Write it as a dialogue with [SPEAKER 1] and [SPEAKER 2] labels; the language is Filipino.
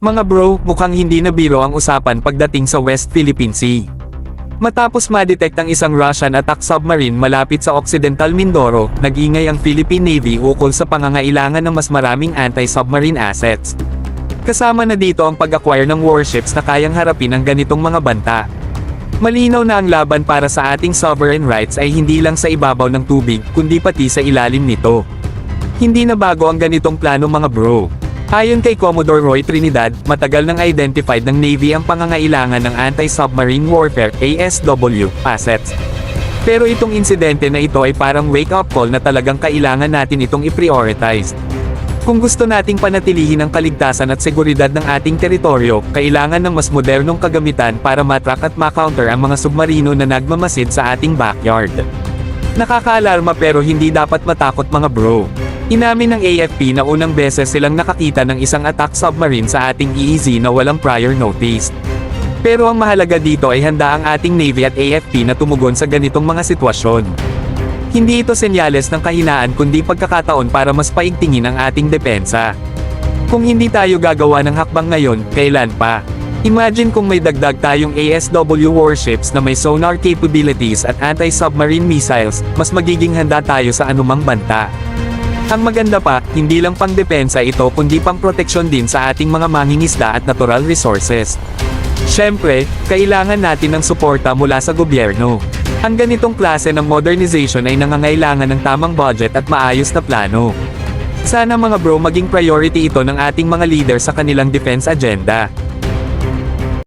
[SPEAKER 1] Mga bro, mukhang hindi na biro ang usapan pagdating sa West Philippine Sea. Matapos ma-detect ang isang Russian attack submarine malapit sa Occidental Mindoro, nag-ingay ang Philippine Navy ukol sa pangangailangan ng mas maraming anti-submarine assets. Kasama na dito ang pag-acquire ng warships na kayang harapin ang ganitong mga banta. Malinaw na ang laban para sa ating sovereign rights ay hindi lang sa ibabaw ng tubig, kundi pati sa ilalim nito. Hindi na bago ang ganitong plano mga bro. Ayon kay Commodore Roy Trinidad, matagal nang identified ng Navy ang pangangailangan ng anti-submarine warfare (ASW) assets. Pero itong insidente na ito ay parang wake-up call na talagang kailangan natin itong i-prioritize. Kung gusto nating panatilihin ang kaligtasan at seguridad ng ating teritoryo, kailangan ng mas modernong kagamitan para matrack at ma-counter ang mga submarino na nagmamasid sa ating backyard. Nakakaalarma pero hindi dapat matakot mga bro. Inamin ng AFP na unang beses silang nakakita ng isang attack submarine sa ating EEZ na walang prior notice. Pero ang mahalaga dito ay handa ang ating Navy at AFP na tumugon sa ganitong mga sitwasyon. Hindi ito senyales ng kahinaan kundi pagkakataon para mas paigtingin ang ating depensa. Kung hindi tayo gagawa ng hakbang ngayon, kailan pa? Imagine kung may dagdag tayong ASW warships na may sonar capabilities at anti-submarine missiles, mas magiging handa tayo sa anumang banta. Ang maganda pa, hindi lang pang depensa ito kundi pang proteksyon din sa ating mga mangingisda at natural resources. Siyempre, kailangan natin ng suporta mula sa gobyerno. Ang ganitong klase ng modernization ay nangangailangan ng tamang budget at maayos na plano. Sana mga bro maging priority ito ng ating mga leader sa kanilang defense agenda.